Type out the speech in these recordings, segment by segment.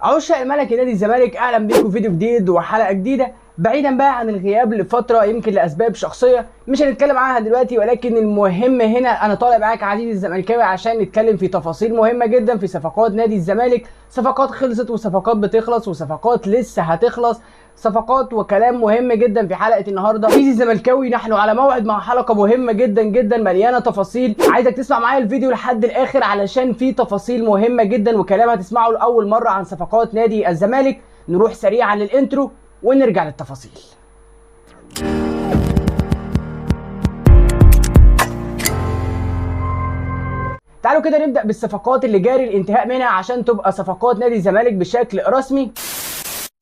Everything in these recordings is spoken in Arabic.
عشاق الملكي نادي الزمالك، اهلا بيكم في فيديو جديد وحلقه جديده. بعيدا بقى عن الغياب لفتره يمكن لاسباب شخصيه مش هنتكلم عنها دلوقتي، ولكن المهم هنا انا طالع معاك عزيزي الزملكاوي عشان نتكلم في تفاصيل مهمه جدا في صفقات نادي الزمالك. صفقات خلصت وصفقات بتخلص وصفقات لسه هتخلص، صفقات وكلام مهم جدا في حلقه النهارده. عزيزي الزملكاوي، نحن على موعد مع حلقه مهمه جدا جدا مليانه تفاصيل. عايزك تسمع معايا الفيديو لحد الاخر علشان في تفاصيل مهمه جدا وكلام هتسمعه لاول مره عن صفقات نادي الزمالك. نروح سريعا للانترو ونرجع للتفاصيل. تعالوا كده نبدا بالصفقات اللي جاري الانتهاء منها عشان تبقى صفقات نادي الزمالك بشكل رسمي.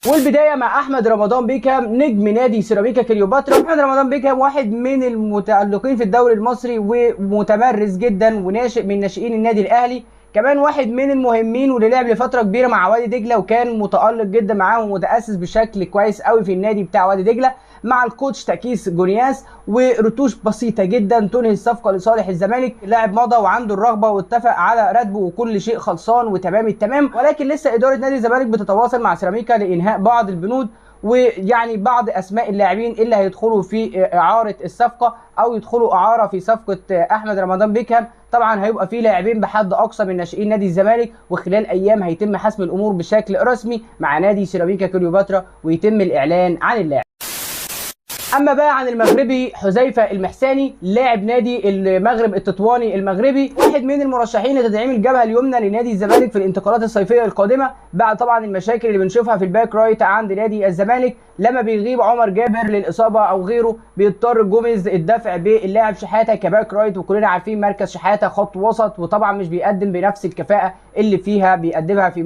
والبدايه مع احمد رمضان بيكهام نجم نادي سيراميكا كليوباترا. احمد رمضان بيكهام واحد من المتالقين في الدوري المصري ومتمرس جدا وناشئ من ناشئين النادي الاهلي، كمان واحد من المهمين واللي لعب لفتره كبيره مع وادي دجله وكان متالق جدا معاهم ومتاسس بشكل كويس قوي في النادي بتاع وادي دجله مع الكوتش تاكيس جونياس، ورتوش بسيطه جدا تنهي الصفقه لصالح الزمالك. اللاعب مضى وعنده الرغبه واتفق على راتبه وكل شيء خلصان وتمام التمام، ولكن لسه اداره نادي الزمالك بتتواصل مع سيراميكا لانهاء بعض البنود ويعني بعض اسماء اللاعبين اللي هيدخلوا في اعاره الصفقه او يدخلوا اعاره في صفقه احمد رمضان بيكهام. طبعا هيبقى في لاعبين بحد اقصى من ناشئين نادي الزمالك، وخلال ايام هيتم حسم الامور بشكل رسمي مع نادي سيراميكا كليوباترا ويتم الاعلان عن اللاعب. اما بقى عن المغربي حذيفه المحساني، لاعب نادي المغرب التطواني المغربي، واحد من المرشحين لتدعيم الجبهه اليمنى لنادي الزمالك في الانتقالات الصيفيه القادمه، بعد طبعا المشاكل اللي بنشوفها في الباك رايت عند نادي الزمالك. لما بيغيب عمر جابر للاصابه او غيره بيضطر جوميز الدفع باللاعب شحاته كباك رايت، وكلنا عارفين مركز شحاته خط وسط وطبعا مش بيقدم بنفس الكفاءه اللي فيها بيقدمها في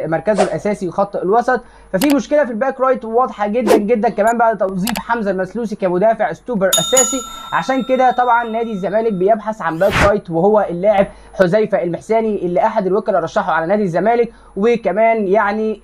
مركزه الاساسي خط الوسط. ففي مشكله في الباك رايت واضحه جدا جدا كمان بعد توظيف حمزه المسلوسي كمدافع ستوبر اساسي. عشان كده طبعا نادي الزمالك بيبحث عن باك رايت وهو اللاعب حذيفه المحساني اللي احد الوكلاء رشحه على نادي الزمالك، وكمان يعني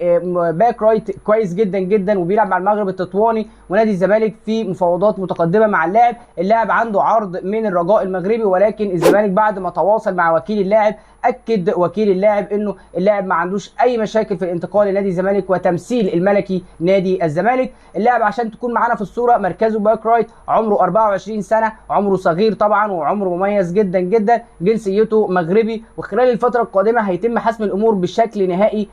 باك رايت كويس جدا جدا وبيلعب مع المغرب التطواني، ونادي الزمالك في مفاوضات متقدمه مع اللاعب. اللاعب عنده عرض من الرجاء المغربي، ولكن الزمالك بعد ما تواصل مع وكيل اللاعب اكد وكيل اللاعب انه اللاعب ما عندوش اي مشاكل في الانتقال لنادي الزمالك وتمثيل الملكي نادي الزمالك. اللاعب عشان تكون معانا في الصوره مركزه باك رايت، عمره 24 سنه، عمره صغير طبعا وعمره مميز جدا جدا، جنسيته مغربي، وخلال الفتره القادمه هيتم حسم الامور بشكل نهائي.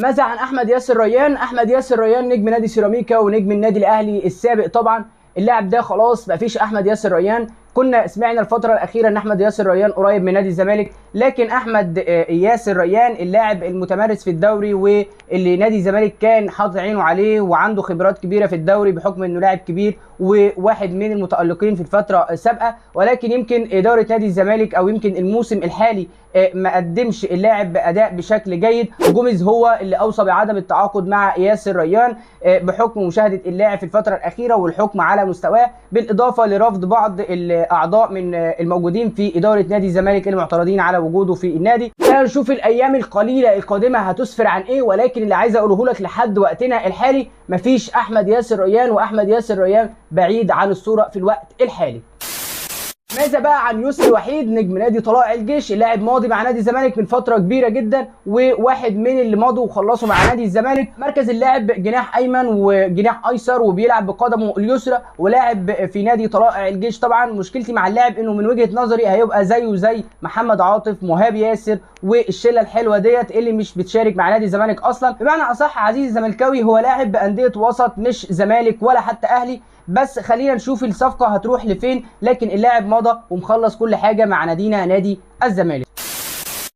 ماذا عن احمد ياسر ريان؟ احمد ياسر ريان نجم نادي سيراميكا ونجم النادي الاهلي السابق طبعا. اللاعب ده خلاص مفيش احمد ياسر ريان. كنا سمعنا الفترة الأخيرة إن أحمد ياسر ريان قريب من نادي الزمالك، لكن أحمد ياسر ريان اللاعب المتمرس في الدوري واللي نادي الزمالك كان حاطط عينه عليه وعنده خبرات كبيرة في الدوري بحكم إنه لاعب كبير وواحد من المتألقين في الفترة السابقة، ولكن يمكن إدارة نادي الزمالك أو يمكن الموسم الحالي ما قدمش اللاعب بأداء بشكل جيد. جوميز هو اللي أوصى بعدم التعاقد مع ياسر ريان بحكم مشاهدة اللاعب في الفترة الأخيرة والحكم على مستواه، بالإضافة لرفض بعض اعضاء من الموجودين في اداره نادي الزمالك المعترضين على وجوده في النادي. خلينا نشوف الايام القليله القادمه هتسفر عن ايه، ولكن اللي عايز اقوله لك لحد وقتنا الحالي مفيش احمد ياسر ريان، واحمد ياسر ريان بعيد عن الصوره في الوقت الحالي. ماذا بقى عن يسري وحيد نجم نادي طلائع الجيش؟ اللاعب ماضي مع نادي الزمالك من فتره كبيره جدا وواحد من اللي مضوا وخلصوا مع نادي الزمالك. مركز اللاعب جناح ايمن وجناح ايسر وبيلعب بقدمه اليسرى ولاعب في نادي طلائع الجيش. طبعا مشكلتي مع اللاعب انه من وجهه نظري هيبقى زيه زي محمد عاطف مهاب ياسر والشله الحلوه ديت اللي مش بتشارك مع نادي الزمالك اصلا. بمعنى اصح عزيزي الزملكاوي هو لاعب بانديه وسط مش زمالك ولا حتى اهلي، بس خلينا نشوف الصفقه هتروح لفين. لكن اللاعب مضى ومخلص كل حاجه مع نادينا نادي الزمالك.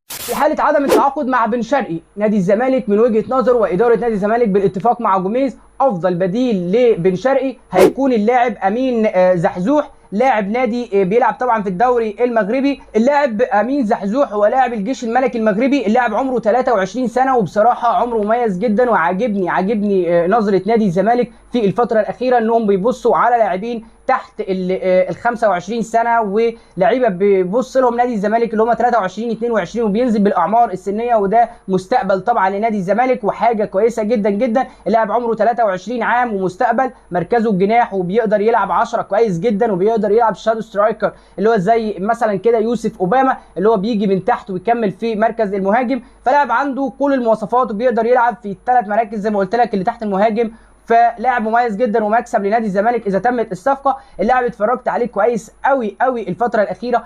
في حاله عدم التعاقد مع بن شرقي، نادي الزمالك من وجهه نظر واداره نادي الزمالك بالاتفاق مع جوميز افضل بديل لبن شرقي هيكون اللاعب امين زحزوح، لاعب نادي بيلعب طبعا في الدوري المغربي. اللاعب امين زحزوح هو لاعب الجيش الملكي المغربي. اللاعب عمره 23 سنه وبصراحه عمره مميز جدا، وعاجبني نظره نادي الزمالك في الفتره الاخيره انهم بيبصوا على لاعبين تحت ال 25 سنه، ولعيبه بيبص لهم نادي الزمالك اللي هم 23 22 وبينزل بالاعمار السنيه، وده مستقبل طبعا لنادي الزمالك وحاجه كويسه جدا جدا. اللاعب عمره 23 عام ومستقبل، مركزه الجناح وبيقدر يلعب 10 كويس جدا، وبيقدر يلعب شادو سترايكر اللي هو زي مثلا كده يوسف اوباما اللي هو بيجي من تحت ويكمل في مركز المهاجم. فلاعب عنده كل المواصفات وبيقدر يلعب في الثلاث مراكز زي ما قلت لك اللي تحت المهاجم. فلاعب مميز جدا ومكسب لنادي الزمالك اذا تمت الصفقه. اللاعب اتفرجت عليه كويس قوي قوي الفتره الاخيره،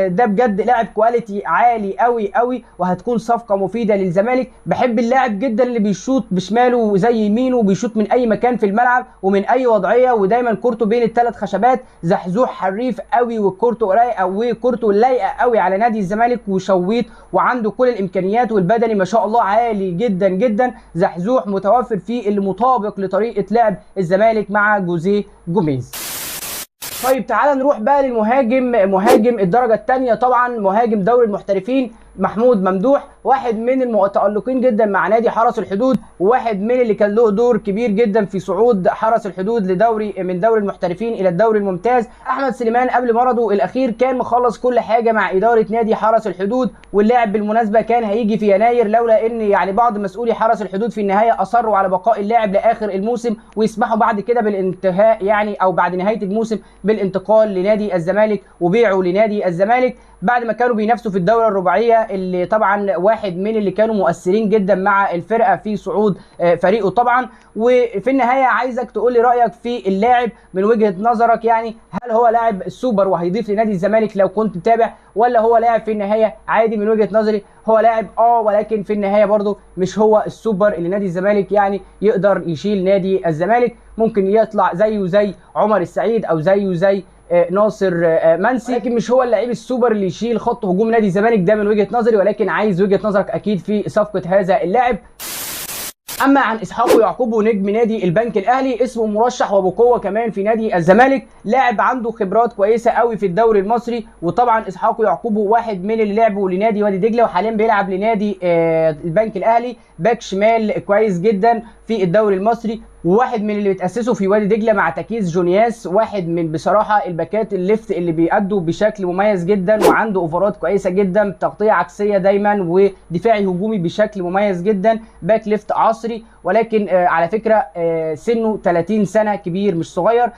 ده بجد لاعب كواليتي عالي قوي قوي، وهتكون صفقه مفيده للزمالك. بحب اللاعب جدا اللي بيشوط بشماله زي يمينه، وبيشوط من اي مكان في الملعب ومن اي وضعيه، ودايما كورته بين الثلاث خشبات. زحزوح حريف قوي وكورته رايقه وكورته لايقه قوي على نادي الزمالك وشويط، وعنده كل الامكانيات والبدني ما شاء الله عالي جدا جدا. زحزوح متوفر فيه اللي مطابق لطريقه لعب الزمالك مع جوزيه جوميز. طيب تعال نروح بقى للمهاجم، مهاجم الدرجه الثانيه طبعا، مهاجم دوري المحترفين محمود ممدوح، واحد من المتألقين جدا مع نادي حرس الحدود، وواحد من اللي كان له دور كبير جدا في صعود حرس الحدود من دوري المحترفين الى الدوري الممتاز. احمد سليمان قبل مرضه الاخير كان مخلص كل حاجه مع اداره نادي حرس الحدود، واللاعب بالمناسبه كان هيجي في يناير، لولا ان يعني بعض مسؤولي حرس الحدود في النهايه اصروا على بقاء اللاعب لاخر الموسم، ويسمحوا بعد كده بالانتهاء يعني او بعد نهايه الموسم بالانتقال لنادي الزمالك وبيعه لنادي الزمالك بعد ما كانوا بينافسوا في الدوره الرباعيه، اللي طبعا واحد من اللي كانوا مؤثرين جدا مع الفرقه في صعود فريقه طبعا. وفي النهايه عايزك تقول لي رايك في اللاعب من وجهه نظرك، يعني هل هو لاعب السوبر وهيضيف لنادي الزمالك لو كنت متابع، ولا هو لاعب في النهايه عادي؟ من وجهه نظري هو لاعب ولكن في النهايه برضه مش هو السوبر اللي نادي الزمالك يعني يقدر يشيل نادي الزمالك. ممكن يطلع زيه زي عمر السعيد او زيه زي ناصر منسي، لكن مش هو اللعيب السوبر اللي يشيل خط هجوم نادي الزمالك، ده من وجهه نظري، ولكن عايز وجهه نظرك اكيد في صفقه هذا اللاعب. اما عن اسحاق يعقوب نجم نادي البنك الاهلي، اسمه مرشح وبقوه كمان في نادي الزمالك، لاعب عنده خبرات كويسه قوي في الدوري المصري، وطبعا اسحاق يعقوب واحد من اللي لعبوا لنادي وادي دجله وحاليا بيلعب لنادي البنك الاهلي، باك شمال كويس جدا في الدوري المصري، وواحد من اللي بتاسسوا في وادي دجله مع تكيس جونياس، واحد من بصراحه الباكات الليفت اللي بيأدوا بشكل مميز جدا، وعنده اوفرات كويسه جدا، تغطيه عكسيه دايما، ودفاعي هجومي بشكل مميز جدا، باك ليفت عصري، ولكن على فكره سنه 30 سنه، كبير مش صغير.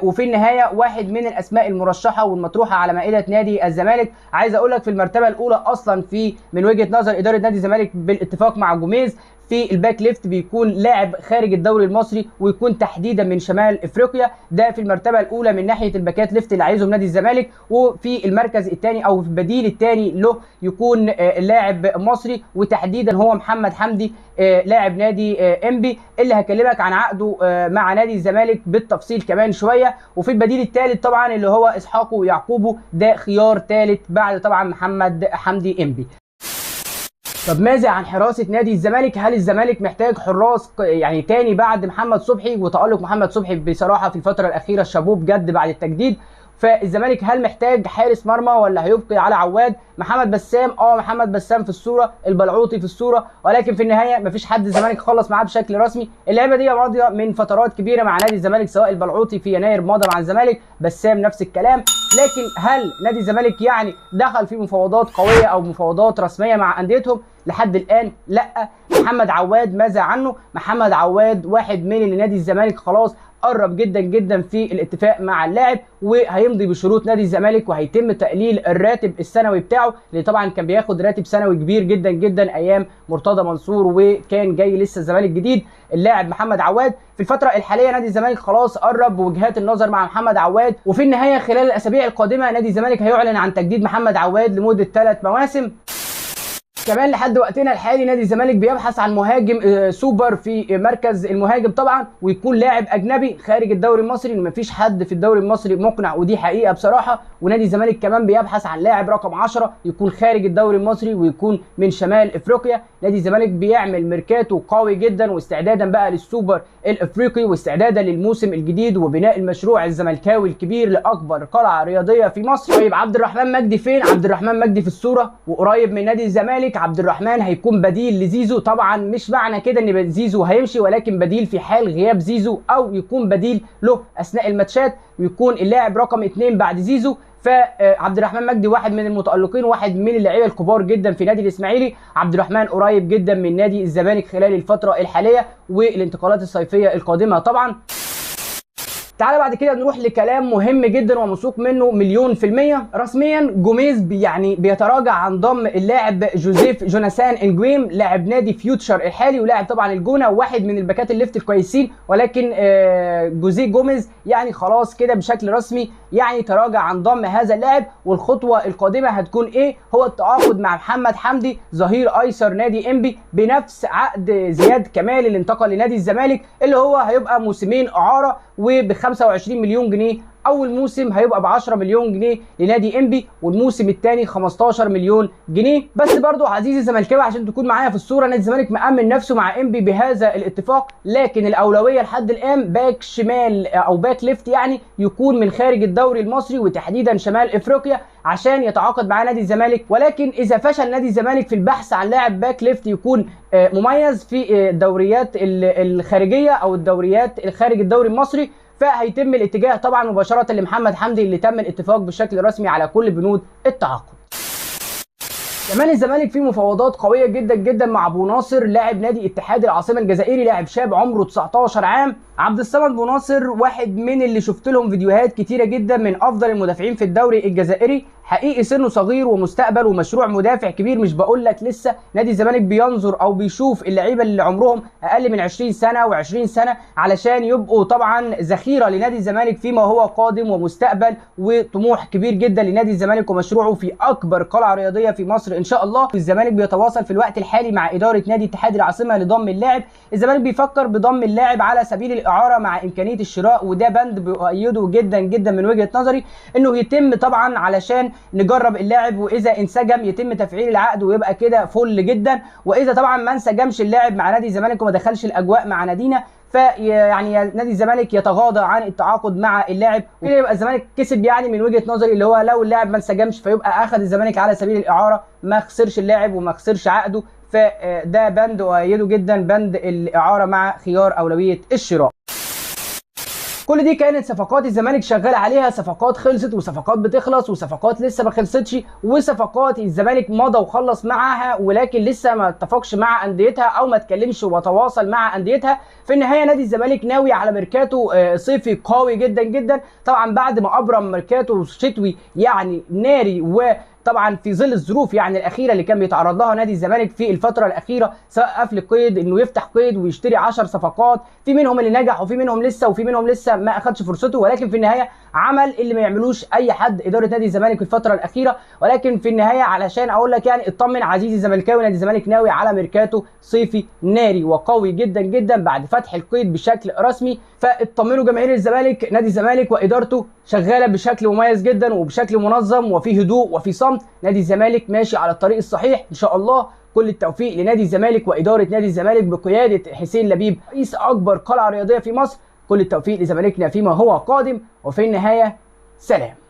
وفي النهايه واحد من الاسماء المرشحه والمطروحه على مائده نادي الزمالك. عايز اقول لك في المرتبه الاولى اصلا في من وجهه نظر اداره نادي الزمالك بالاتفاق مع جوميز في الباك ليفت بيكون لاعب خارج الدوري المصري، ويكون تحديدا من شمال افريقيا، ده في المرتبه الاولى من ناحيه الباكات ليفت اللي عايزهم نادي الزمالك. وفي المركز الثاني او في البديل الثاني له يكون لاعب مصري، وتحديدا هو محمد حمدي لاعب نادي انبي اللي هكلمك عن عقده مع نادي الزمالك بالتفصيل كمان شويه. وفي البديل الثالث طبعا اللي هو اسحاق يعقوب، ده خيار ثالث بعد طبعا محمد حمدي انبي. طب ماذا عن حراسه نادي الزمالك؟ هل الزمالك محتاج حراس يعني تاني بعد محمد صبحي؟ وتألق محمد صبحي بصراحه في الفتره الاخيره شابوه بجد بعد التجديد. فالزمالك هل محتاج حارس مرمى ولا هيبقي على عواد؟ محمد بسام محمد بسام في الصوره، البلعوطي في الصوره، ولكن في النهايه مفيش حد الزمالك خلص معاه بشكل رسمي. اللعيبه دي ماضيه من فترات كبيره مع نادي الزمالك، سواء البلعوطي في يناير ماضي مع الزمالك، بسام نفس الكلام. لكن هل نادي الزمالك يعني دخل في مفاوضات قويه او مفاوضات رسميه مع انديتهم؟ لحد الان لا. محمد عواد ماذا عنه؟ محمد عواد واحد من اللي نادي الزمالك خلاص قرب جدا جدا في الاتفاق مع اللاعب، وهيمضي بشروط نادي الزمالك، وهيتم تقليل الراتب السنوي بتاعه، اللي طبعا كان بياخد راتب سنوي كبير جدا جدا ايام مرتضى منصور، وكان جاي لسه الزمالك جديد. اللاعب محمد عواد في الفتره الحاليه نادي الزمالك خلاص قرب وجهات النظر مع محمد عواد، وفي النهايه خلال الاسابيع القادمه نادي الزمالك هيعلن عن تجديد محمد عواد لمده 3 مواسم. كمان لحد وقتنا الحالي نادي الزمالك بيبحث عن مهاجم سوبر في مركز المهاجم طبعا، ويكون لاعب اجنبي خارج الدوري المصري، لان مفيش حد في الدوري المصري مقنع، ودي حقيقه بصراحه. ونادي الزمالك كمان بيبحث عن لاعب رقم 10 يكون خارج الدوري المصري ويكون من شمال افريقيا. نادي الزمالك بيعمل ميركاتو قوي جدا، واستعدادا بقى للسوبر الافريقي، واستعدادا للموسم الجديد، وبناء المشروع الزملكاوي الكبير لاكبر قلعه رياضيه في مصر. طيب عبد الرحمن مجدي فين؟ عبد الرحمن مجدي في الصوره وقريب من نادي الزمالك، الزمالك عبد الرحمن هيكون بديل لزيزو. طبعا مش معنى كده ان زيزو هيمشي، ولكن بديل في حال غياب زيزو، او يكون بديل له اثناء الماتشات ويكون اللاعب رقم 2 بعد زيزو. فعبد الرحمن مجدي واحد من المتألقين، واحد من اللعيبه الكبار جدا في نادي الاسماعيلي. عبد الرحمن قريب جدا من نادي الزمالك خلال الفتره الحاليه والانتقالات الصيفيه القادمه طبعا. تعالى بعد كده نروح لكلام مهم جدا وموثوق منه مليون في المية. رسميا جوميز يعني بيتراجع عن ضم اللاعب جوزيف جوناثان انجويم، لاعب نادي فيوتشر الحالي ولاعب طبعا الجونه، واحد من الباكات الليفت الكويسين، ولكن جوزيه جوميز يعني خلاص كده بشكل رسمي يعني تراجع عن ضم هذا اللاعب. والخطوه القادمه هتكون ايه؟ هو التعاقد مع محمد حمدي ظهير ايسر نادي انبي بنفس عقد زياد كمال اللي انتقل لنادي الزمالك، اللي هو هيبقى موسمين اعاره وب 25 مليون جنيه. اول موسم هيبقى ب 10 مليون جنيه لنادي انبي، والموسم الثاني 15 مليون جنيه. بس برضو عزيزي الزملكاوي عشان تكون معايا في الصوره، نادي الزمالك مأمن نفسه مع انبي بهذا الاتفاق، لكن الاولويه لحد الان باك شمال او باك ليفت يعني يكون من خارج الدوري المصري وتحديدا شمال افريقيا عشان يتعاقد مع نادي الزمالك. ولكن اذا فشل نادي الزمالك في البحث عن لاعب باك ليفت يكون مميز في الدوريات الخارجيه او الدوريات الخارج الدوري المصري، فهيتم الاتجاه طبعا مباشره لمحمد حمدي اللي تم الاتفاق بشكل رسمي على كل بنود التعاقد. كمان الزمالك فيه مفاوضات قويه جدا جدا مع ابو ناصر لاعب نادي اتحاد العاصمه الجزائري، لاعب شاب عمره 19 عام. عبد الصمد ابو ناصر واحد من اللي شفت لهم فيديوهات كتيره جدا، من افضل المدافعين في الدوري الجزائري، حقيقي سنه صغير ومستقبل ومشروع مدافع كبير. مش بقول لك لسه نادي الزمالك بينظر او بيشوف اللعيبه اللي عمرهم اقل من 20 سنه و20 سنه علشان يبقوا طبعا ذخيره لنادي الزمالك فيما هو قادم، ومستقبل وطموح كبير جدا لنادي الزمالك ومشروعه في اكبر قلعه رياضيه في مصر ان شاء الله. الزمالك بيتواصل في الوقت الحالي مع اداره نادي اتحاد العاصمه لضم اللاعب. الزمالك بيفكر بضم اللاعب على سبيل الاعاره مع امكانيه الشراء، وده بند بيؤيده جدا جدا من وجهه نظري انه يتم طبعا علشان نجرب اللاعب، واذا انسجم يتم تفعيل العقد ويبقى كده فل جدا. واذا طبعا ما انسجمش اللاعب مع نادي الزمالك وما دخلش الاجواء مع نادينا، فيعني نادي الزمالك يتغاضى عن التعاقد مع اللاعب، وكده يبقى الزمالك كسب يعني من وجهه نظري، اللي هو لو اللاعب ما انسجمش فيبقى اخذ الزمالك على سبيل الاعاره، ما خسرش اللاعب وما خسرش عقده. فده بند اؤيده جدا، بند الاعاره مع خيار اولويه الشراء. كل دي كانت صفقات الزمالك شغال عليها، صفقات خلصت وصفقات بتخلص وصفقات لسه ما خلصتش، وصفقات الزمالك مضى وخلص معاها ولكن لسه ما اتفقش مع انديتها او ما اتكلمش وتواصل مع انديتها. في النهايه نادي الزمالك ناوي على ميركاتو صيفي قوي جدا جدا، طبعا بعد ما ابرم ميركاتو شتوي يعني ناري، وطبعا في ظل الظروف يعني الاخيره اللي كان بيتعرض لها نادي الزمالك في الفتره الاخيره، سواء قفل قيد، انه يفتح قيد ويشتري 10 صفقات، في منهم اللي نجح وفي منهم لسه وفي منهم لسه ما اخدش فرصته، ولكن في النهايه عمل اللي ما يعملوش اي حد اداره نادي الزمالك في الفتره الاخيره. ولكن في النهايه علشان اقول لك يعني اطمن عزيزي الزملكاوي، نادي الزمالك ناوي على ميركاتو صيفي ناري وقوي جدا جدا بعد فتح القيد بشكل رسمي. فاطمنوا جماهير الزمالك، نادي الزمالك وادارته شغاله بشكل مميز جدا وبشكل منظم وفي هدوء وفي صمت. نادي الزمالك ماشي على الطريق الصحيح ان شاء الله. كل التوفيق لنادي الزمالك واداره نادي الزمالك بقياده حسين لبيب رئيس اكبر قلعه رياضيه في مصر. كل التوفيق لزمالكنا فيما هو قادم، وفي النهايه سلام.